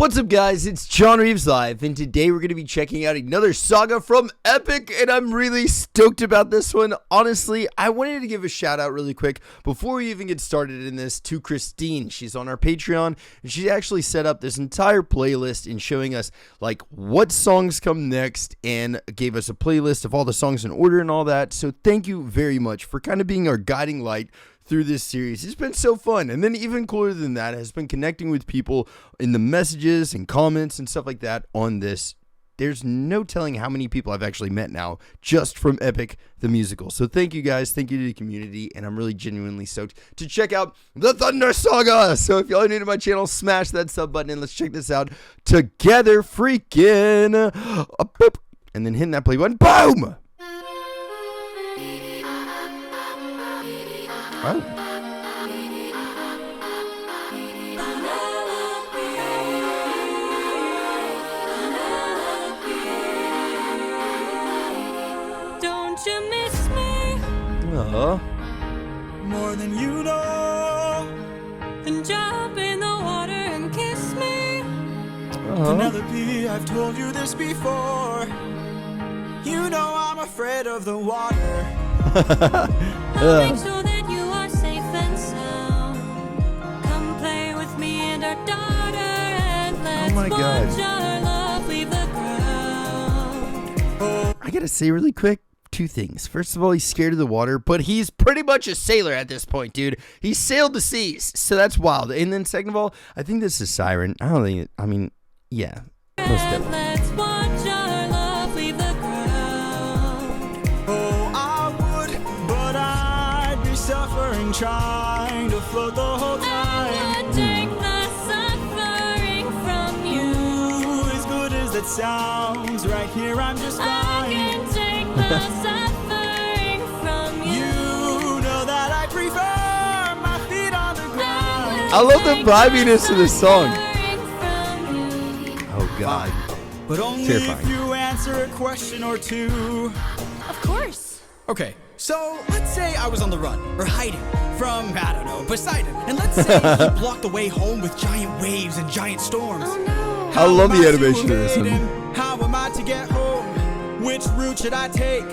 What's up, guys? It's JohnReavesLive, and today we're going to be checking out another saga from Epic, and I'm really stoked about this one. Honestly, I wanted to give a shout out really quick before we even get started in this to Christine. She's on our Patreon, and she actually set up this entire playlist in showing us like what songs come next and gave us a playlist of all the songs in order and all that. So thank you very much for kind of being our guiding light through this series. It's been so fun. And then even cooler than that has been connecting with people in the messages and comments and stuff like that on this. There's no telling how many people I've actually met now just from Epic the Musical. So thank you guys. Thank you to the community. And I'm really genuinely stoked to check out the Thunder Saga. So if y'all are new to my channel, smash that sub button and let's check this out together. Freaking boop. And then hitting that play button. Boom. Oh. Don't you miss me? More than you know. Then jump in the water and kiss me. Penelope, I've told you this before. You know I'm afraid of the water. I'll make sure that you are safe and sound. Come play with me and our daughter, and let's watch our love leave the ground. I gotta say really quick, two things. First of all, he's scared of the water, but he's pretty much a sailor at this point, dude. He sailed the seas, so that's wild. And then second of all, I think this is Siren. I don't think, I mean, yeah. Most definitely. Let's watch our love leave the ground. Oh, I would, but I'd be suffering trying to float the whole time. I would take the suffering from you. As good as it sounds, right here I'm just fine. I can take the suffering from you. You know that I prefer my feet on the ground. I love the vibiness of this song. Oh God. But only if you answer a question or two. Of course. Okay, so let's say I was on the run, or hiding, from, I don't know, Poseidon. And let's say he blocked the way home with giant waves and giant storms. Oh no. I love the animation of this one. How am I to get home? Which route should I take?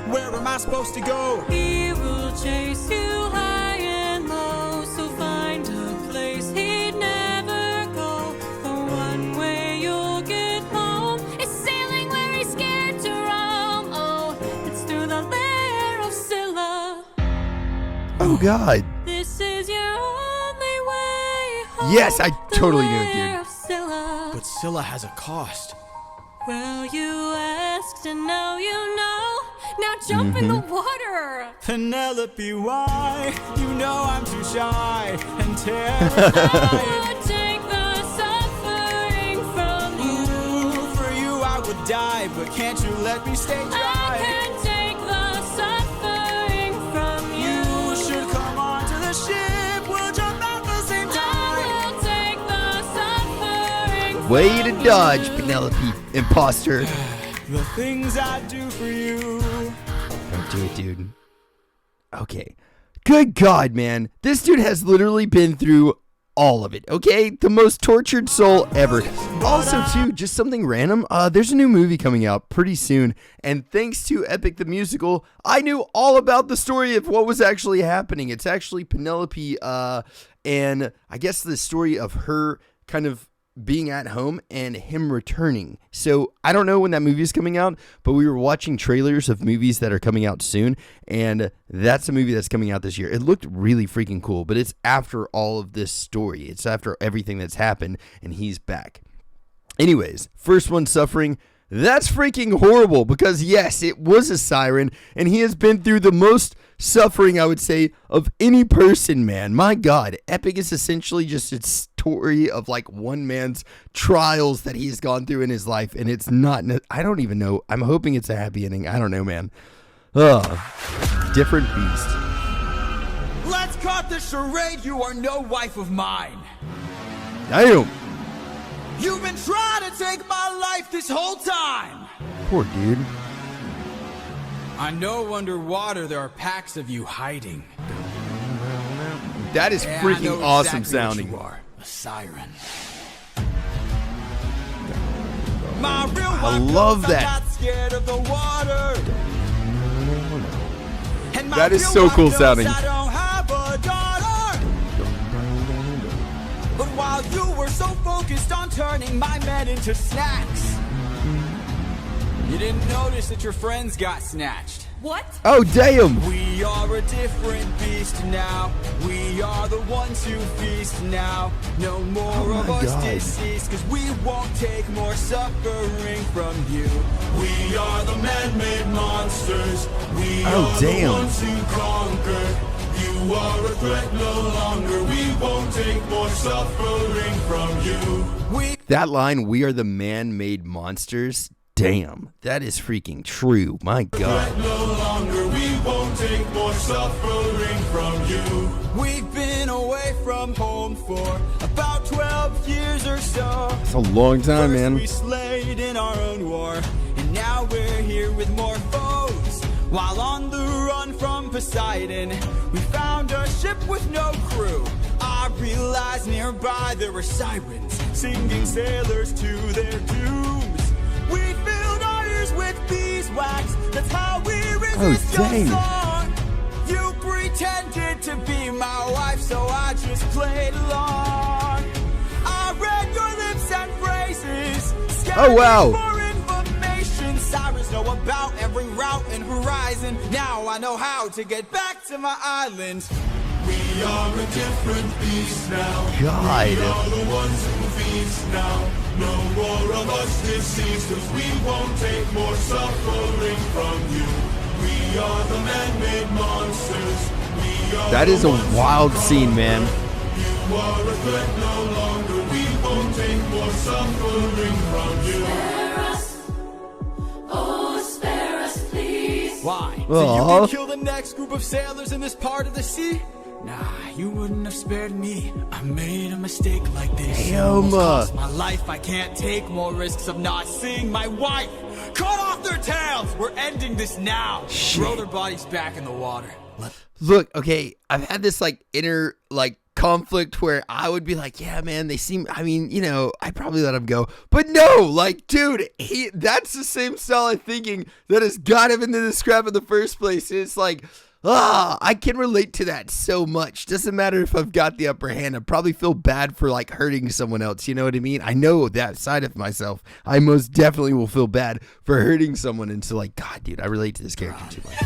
Where am I supposed to go? He will chase you high and low, so find a place he'd never go. The one way you'll get home is sailing where he's scared to roam. Oh, it's through the lair of Scylla. Oh God. This is your only way home. Yes, I totally knew it, dude. But Scylla has a cost. Well, you asked and now you know. Now jump in the water. Penelope, why? You know I'm too shy and terrified. I would take the suffering from you. Ooh, for you I would die, but can't you let me stay dry? I can take the suffering from you. You should come onto the ship. We'll jump out the same time. I will take the suffering from Way to dodge, Penelope, imposter. The things I do for you. Don't do it, dude. Okay. Good God, man. This dude has literally been through all of it, okay? The most tortured soul ever. Also, too, just something random. There's a new movie coming out pretty soon. And thanks to Epic the Musical, I knew all about the story of what was actually happening. It's actually Penelope, and I guess the story of her kind of being at home and him returning. So I don't know when that movie is coming out, but we were watching trailers of movies that are coming out soon, and that's a movie that's coming out this year. It looked really freaking cool, but it's after all of this story. It's after everything that's happened, and he's back. Anyways, first one, Suffering. That's freaking horrible because, yes, it was a siren, and he has been through the most suffering, I would say, of any person, man. My God, Epic is essentially just a story of, like, one man's trials that he's gone through in his life, and it's not, I don't even know. I'm hoping it's a happy ending. I don't know, man. Different beast. Let's cut the charade. You are no wife of mine. Damn. You've been trying to take my life this whole time. Poor dude. I know underwater there are packs of you hiding. That is freaking awesome sounding. You are a siren. My real I life love goes, I'm that. not scared of the water. And my That is real so life cool knows sounding. I don't have a daughter. But while you were so focused on turning my men into snacks, you didn't notice that your friends got snatched. What? Oh, damn. We are a different beast now. We are the ones who feast now. No more of us God. deceased, cause we won't take more suffering from you. We are the man-made monsters. We Oh, are damn. the ones who conquer. You are a threat no longer. We won't take more suffering from you. That line, "We are the man-made monsters." Damn, that is freaking true. My God. No longer, we won't take more suffering from you. We've been away from home for about 12 years or so. It's a long time, First man. we slayed in our own war, and now we're here with more foes. While on the run from Poseidon, we found a ship with no crew. I realized nearby there were sirens, singing sailors to their dooms. We filled our ears with beeswax, that's how we resist your dang. song. You pretended to be my wife, so I just played along. I read your lips and phrases, Oh, wow. for information. Sirens know about every route and horizon. Now I know how to get back to my island. We are a different beast now. God. We are the ones who feast now. No more of us deceased, cause we won't take more suffering from you. We are the man-made monsters. We are That is the a ones who wild scene, man. You are a threat no longer. We won't take more suffering from you. Spare us. Oh, spare us, please. Why? Aw. So you can kill the next group of sailors in this part of the sea? Nah, you wouldn't have spared me. I made a mistake like this. Damn. Almost cost my life. I can't take more risks of not seeing my wife. Cut off their tails. We're ending this now. Shit. Throw their bodies back in the water. Look, okay, I've had this like inner like conflict where I would be like, yeah, man, they seem, I mean, you know, I'd probably let him go. But no, like, dude, that's the same style of thinking that has got him into the scrap in the first place. It's like, I can relate to that so much. Doesn't matter if I've got the upper hand. I probably feel bad for like hurting someone else. You know what I mean? I know that side of myself. I most definitely will feel bad for hurting someone. And so like, God, dude, I relate to this character too much. He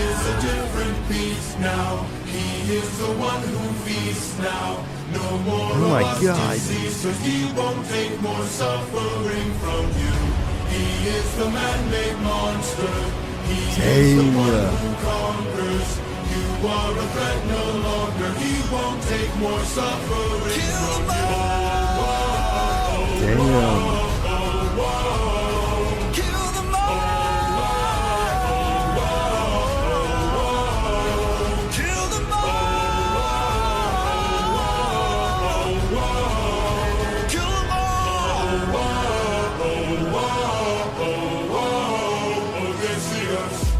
is a different beast now. He is the one who feasts now. No more Oh my of us God. deceased, 'cause he won't take more suffering from you. He is the man-made monster. He is the Dang. one who conquers. You are a threat no longer. He won't take more suffering from you. Damn. Kill them all. Kill them all. Kill them all. They see us.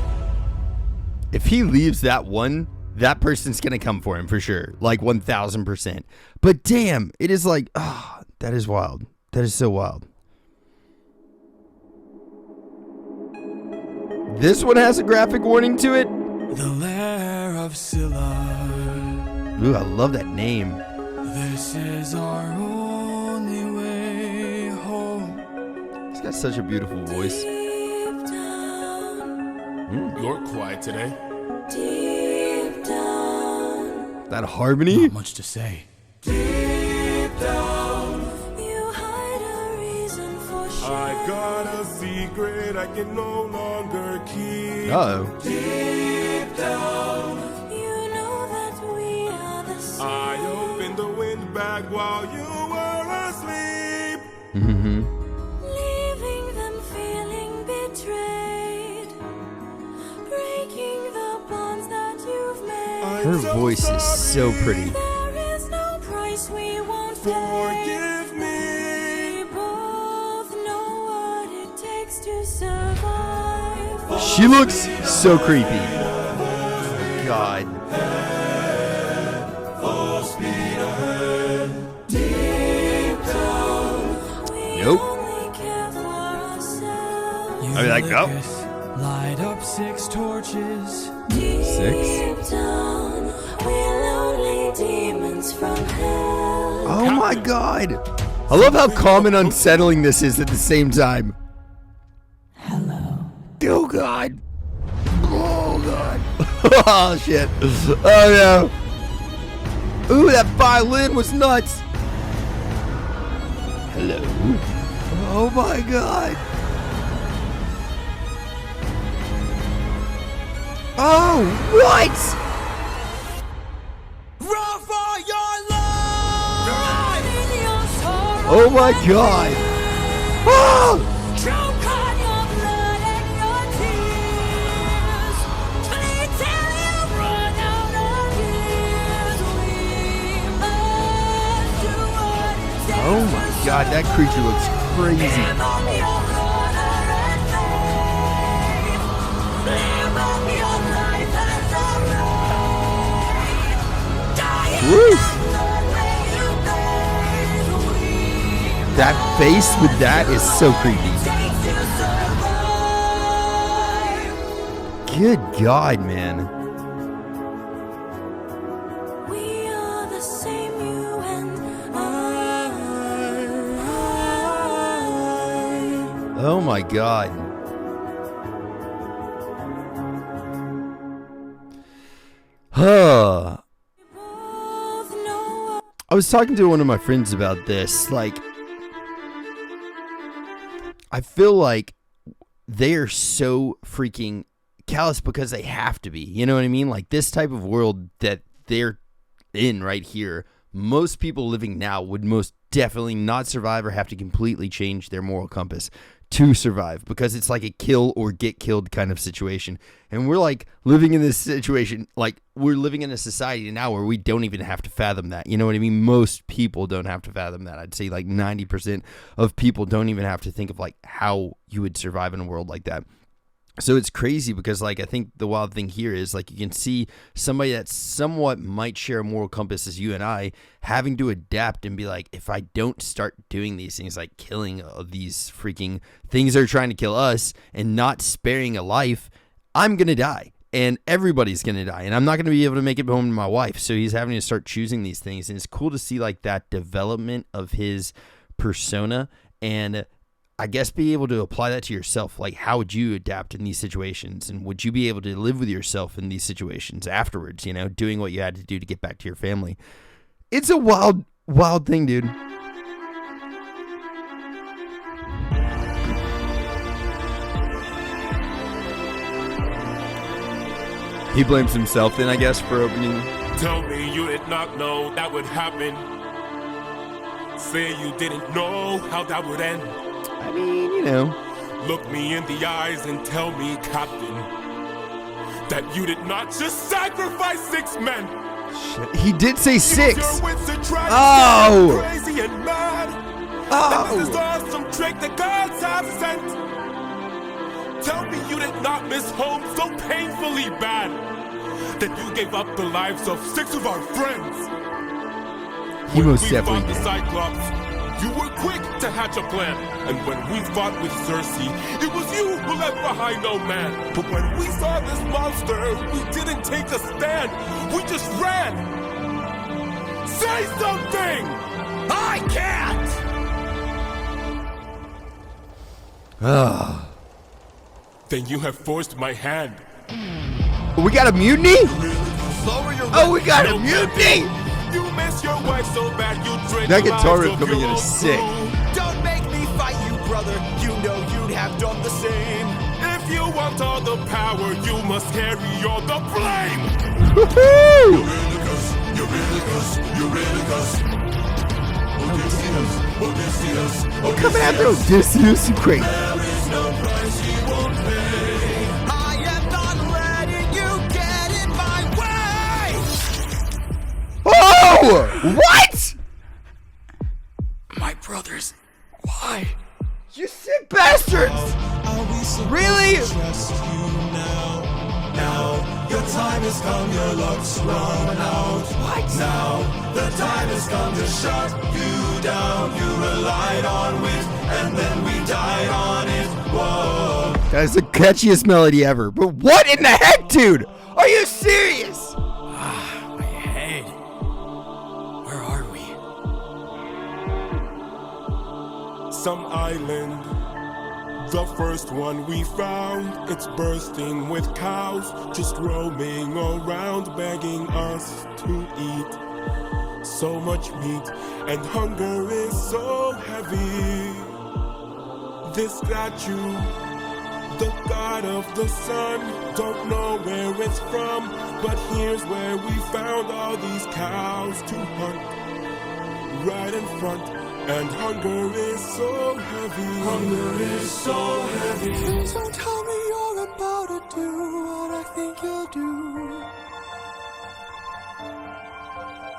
If he leaves that one, that person's going to come for him for sure. Like 1000%. But damn, it is like, that is wild. That is so wild. This one has a graphic warning to it. The lair of Scylla. Ooh, I love that name. This is our only way home. He's got such a beautiful voice. Deep down, You're quiet today. deep down, That harmony. Not much to say. Deep down. you hide a reason for I've got a secret I can no longer keep. Uh-oh. Deep down. You know that we are the same. I opened the windbag while you were asleep. Leaving them feeling betrayed, breaking the bonds that you've made. Her voice is so pretty. There is no price we won't pay. Forgive me. We both know what it takes to survive. She looks so creepy. God. We Nope. only care I'd be like, oh. Light up 6 torches. 6? Down, we're lonely demons from hell. Oh my god. I love how calm and unsettling this is at the same time. Hello. Oh god. Oh god. Oh shit. Oh no. Ooh, that violin was nuts. Hello. Oh my god. Oh, what? Run for your life! Oh my god. Oh! Choke on your blood and your tears. Please till you run out of years. We must do what it takes. Oh my god, that creature looks crazy. Live up your honor and faith. Live up your life as a right. Die in Woo. the blood where you bathe. We That face with that is so creepy. takes to survive. Good god, man. We are the same, you and I. Oh my god. Huh. Both know I was talking to one of my friends about this. Like, I feel like they're so freaking callous because they have to be. You know what I mean? Like, this type of world that they're in right here, most people living now would most definitely not survive or have to completely change their moral compass to survive, because it's like a kill or get killed kind of situation. And we're like living in this situation, like we're living in a society now where we don't even have to fathom that. You know what I mean? Most people don't have to fathom that. I'd say like 90% of people don't even have to think of like how you would survive in a world like that. So it's crazy because, like, I think the wild thing here is, like, you can see somebody that somewhat might share a moral compass as you and I having to adapt and be like, if I don't start doing these things, like killing these freaking things that are trying to kill us and not sparing a life, I'm going to die. And everybody's going to die. And I'm not going to be able to make it home to my wife. So he's having to start choosing these things. And it's cool to see, like, that development of his persona and I guess be able to apply that to yourself. Like, how would you adapt in these situations? And would you be able to live with yourself in these situations afterwards, you know, doing what you had to do to get back to your family? It's a wild, wild thing, dude. He blames himself then, I guess, for opening. Tell me you did not know that would happen. Say you didn't know how that would end. I mean, you know. Look me in the eyes and tell me, Captain, that you did not just sacrifice 6 men. Shit. He did say 6. Oh! Crazy and mad. Oh! This is awesome trick the gods have sent. Tell me you did not miss home so painfully bad that you gave up the lives of 6 of our friends. He When most we definitely fought the did. Cyclops, you were quick to hatch a plan. And when we fought with Circe, it was you who left behind no man. But when we saw this monster, we didn't take a stand. We just ran. Say something! I can't! Ah. Then you have forced my hand. We got a mutiny? Lower your Oh, we got a No, mutiny! You miss your wife so bad you drink That the guitar lives riff of coming your in is own sick. crew. Don't make me fight you, brother. You know you'd have done the same. If you want all the power, you must carry all the blame. Woohoo! Oh, coming after Odysseus, you crazy. I am not letting you get in my way! Oh! What? My brothers, why? You sick bastards! Really? Now, your time has come, your luck's run out. What? Now, the time has come to shut you down. You relied on wit, and then we died on it. Whoa. That's the catchiest melody ever. But what in the heck, dude? Are you serious? My head. Where are we? Some island, the first one we found. It's bursting with cows, just roaming around, begging us to eat. So much meat, and hunger is so heavy. This statue, the god of the sun, don't know where it's from, but here's where we found all these cows to hunt. Right in front, and hunger is so heavy. Hunger is so heavy. Please don't tell me you're about to do what I think you'll do.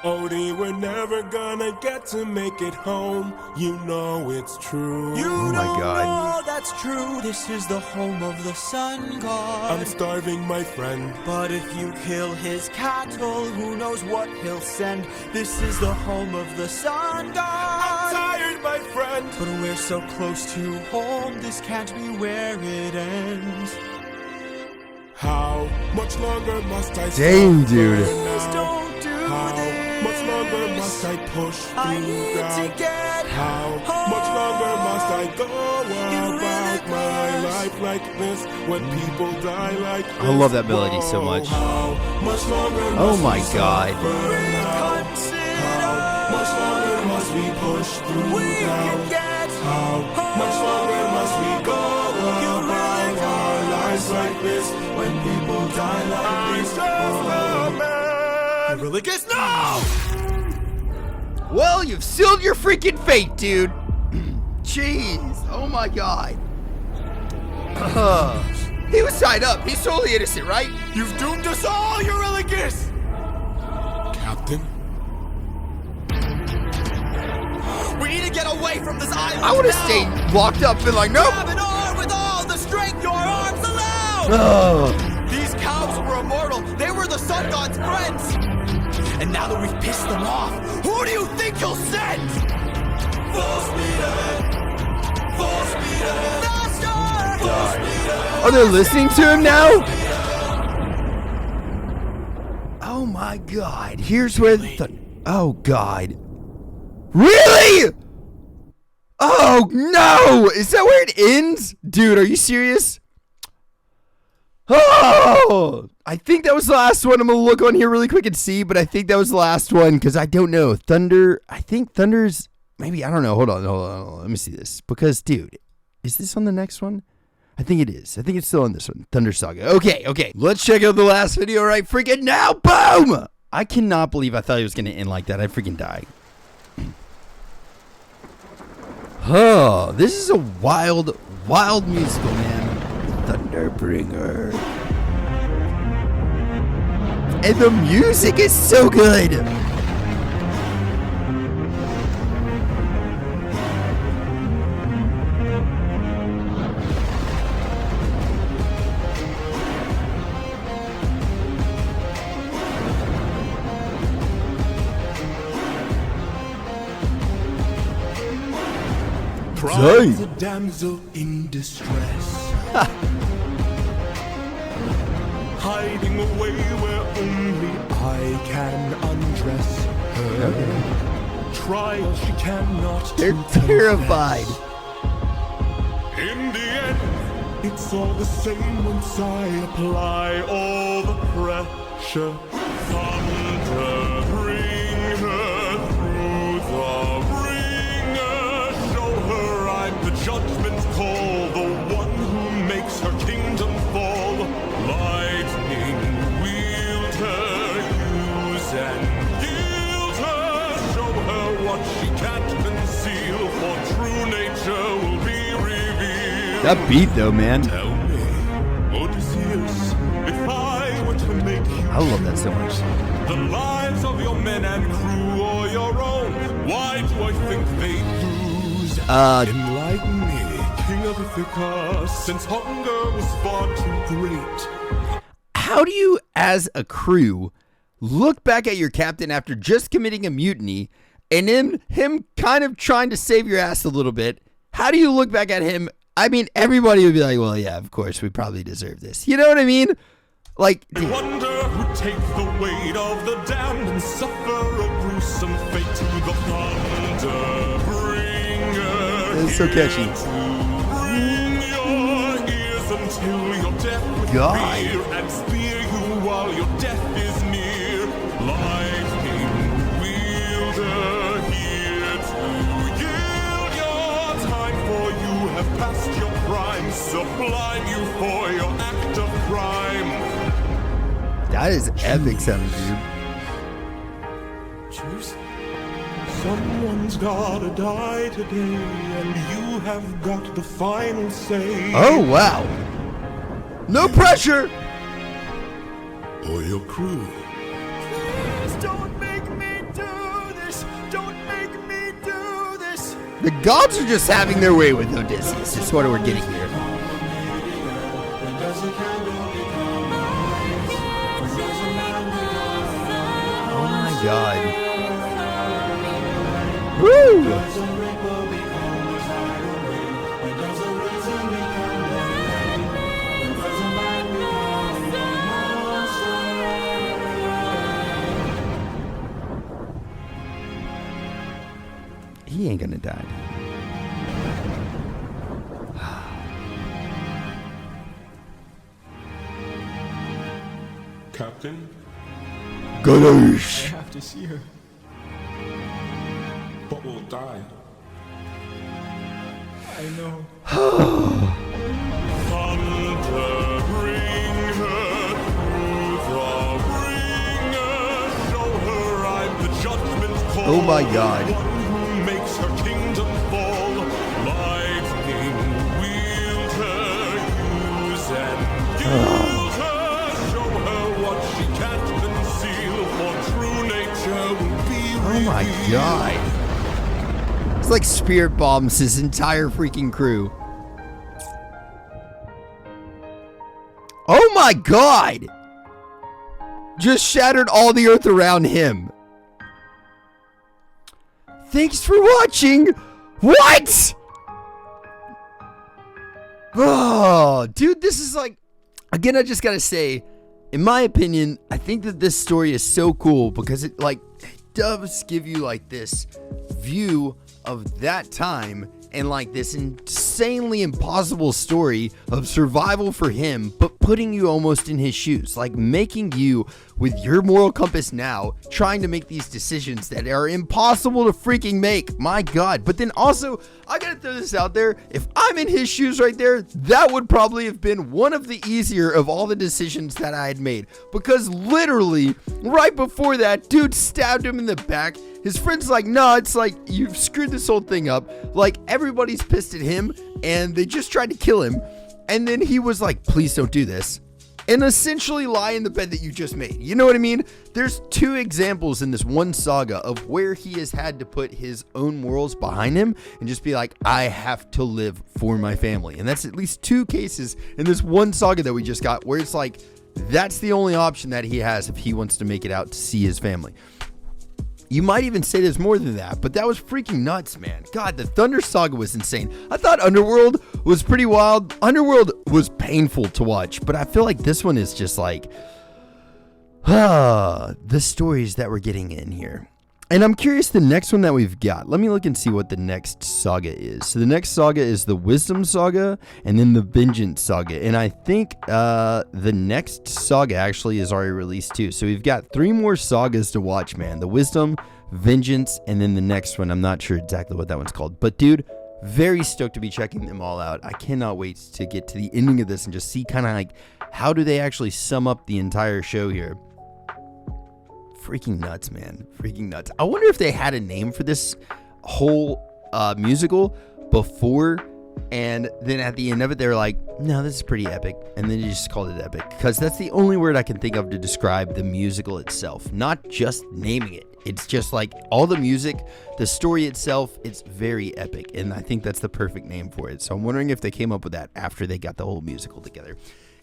Odie, we're never gonna get to make it home. You know it's true. You my don't God. know that's true. This is the home of the sun god. I'm starving, my friend. But if you kill his cattle, who knows what he'll send. This is the home of the sun I'm god. tired, my friend. But we're so close to home, this can't be where it ends. How much longer must I Dang, suffer dude. now? Please don't do How this. much longer must I push through I need doubt? to get How home. much longer must I go You about my really life like this when people die like this? I love that melody so much. How much longer Oh must my we God. suffer now? How much longer must we push through We doubt? can get How much longer must we go about our lives like this when people die like this? I really guess no! Well, you've sealed your freaking fate, dude. Jeez. Oh my God. He was tied up. He's totally innocent, right? You've doomed us all, Eurylochus! Captain? We need to get away from this island. I would have now. stayed locked up and like, nope. Grab an arm with all the strength your arms allow! Oh. These cows were immortal. They were the sun god's friends. And now that we've pissed them off, who do you think you'll send? Full speed ahead. Full speed ahead. Faster! Full speed ahead. Are they listening to him now? Oh my God. Here's where the... Oh God. Really? Oh no. Is that where it ends? Dude, are you serious? Oh, I think that was the last one. I'm going to look on here really quick and see, but I think that was the last one because I don't know. Thunder, I think Thunder's, maybe, I don't know. Hold on. Let me see this because, dude, is this on the next one? I think it is. I think it's still on this one. Thunder Saga. Okay. Let's check out the last video right freaking now. Boom! I cannot believe I thought it was going to end like that. I'd freaking die. Oh, this is a wild musical, man. Thunderbringer. And the music is so good. Cries a damsel in distress, hiding away where only I can undress her. Trials she cannot They're confess. terrified. In the end, it's all the same once I apply all the pressure. Thunder, bring her through the ringer. Show her I'm the judgment call, the one who makes her kingdom fall. Lightning, wield her, use and yield her. Show her what she can't conceal, for true nature will be revealed. That beat though, man. Tell me, Odysseus, if I were to make you I love that so much. the lives of your men and crew or your own, why do I think they lose? Enlighten me, King of Ithaca, since hunger was far too great. How do you, as a crew, look back at your captain after just committing a mutiny and then him kind of trying to save your ass a little bit? How do you look back at him I mean, everybody would be like, well, yeah, of course, we probably deserve this. You know what I mean? Like, I wonder who takes the weight of the damned and suffer a gruesome fate to the thunder bringer. It's so catchy. Bring your ears until your death with God. fear and spear you while your death is near. Lightning wielder here to yield your time, for you have passed your prime. Sublime you for your act of crime. that is epic sounding, dude. Choose. Someone's gotta die today, and you have got the final say. Oh, wow. No pressure. Or your crew. Please don't make me do this. Don't make me do this. The gods are just having their way with Odysseus. That's what we're getting here. Oh my god. Woo! He ain't gonna die. Captain, Ganesh. I have to see her. but we'll die. I know. Thunder, bring her through the ringer. Show her I'm the judgment call. Oh my God. One who makes her kingdom fall. Lightning wielder, use and gild her. Show her what she can't conceal, for true nature will be Oh my revealed. god. It's like spirit bombs his entire freaking crew. Oh my god! Just shattered all the earth around him. Thanks for watching. What? Oh, dude, this is like, again, I just gotta say, in my opinion, I think that this story is so cool because it does give you like this view of that time and like this insanely impossible story of survival for him, but putting you almost in his shoes, like making you with your moral compass now trying to make these decisions that are impossible to freaking make. My god. But then also, I gotta throw this out there, if I'm in his shoes right there, that would probably have been one of the easier of all the decisions that I had made, because literally right before that, dude stabbed him in the back. His friend's like, nah, it's like, you've screwed this whole thing up. Like, everybody's pissed at him, and they just tried to kill him. And then he was like, please don't do this. And essentially lie in the bed that you just made. You know what I mean? There's two examples in this one saga of where he has had to put his own morals behind him and just be like, I have to live for my family. And that's at least two cases in this one saga that we just got where it's like, that's the only option that he has if he wants to make it out to see his family. You might even say there's more than that, but that was freaking nuts, man. God, the Thunder Saga was insane. I thought Underworld was pretty wild. Underworld was painful to watch, but I feel like this one is just like, the stories that we're getting in here. And I'm curious the next one that we've got. Let me look and see what the next saga is. So the next saga is the Wisdom Saga and then the Vengeance Saga. And I think the next saga actually is already released too. So we've got 3 more sagas to watch, man. The Wisdom, Vengeance, and then the next one. I'm not sure exactly what that one's called. But dude, very stoked to be checking them all out. I cannot wait to get to the ending of this and just see kind of like how do they actually sum up the entire show here. Freaking nuts, man. Freaking nuts. I wonder if they had a name for this whole musical before, and then at the end of it, they're like, no, this is pretty epic. And then they just called it epic, because that's the only word I can think of to describe the musical itself. Not just naming it. It's just like all the music, the story itself, it's very epic. And I think that's the perfect name for it. So I'm wondering if they came up with that after they got the whole musical together.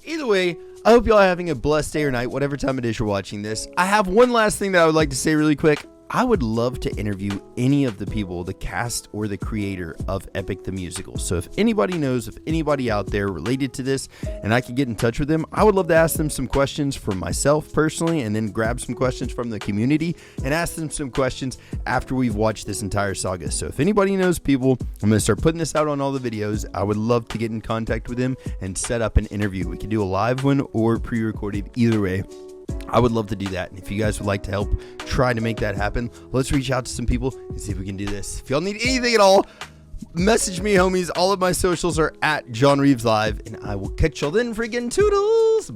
Either way, I hope y'all are having a blessed day or night, whatever time it is you're watching this. I have one last thing that I would like to say really quick. I would love to interview any of the people, the cast or the creator of Epic the Musical. So if anybody knows, if anybody out there related to this and I could get in touch with them, I would love to ask them some questions for myself personally, and then grab some questions from the community and ask them some questions after we've watched this entire saga. So if anybody knows people, I'm going to start putting this out on all the videos. I would love to get in contact with them and set up an interview. We could do a live one or pre-recorded, either way. I would love to do that. And if you guys would like to help try to make that happen, let's reach out to some people and see if we can do this. If y'all need anything at all, message me, homies. All of my socials are at JohnReavesLive, and I will catch y'all then. Freaking toodles.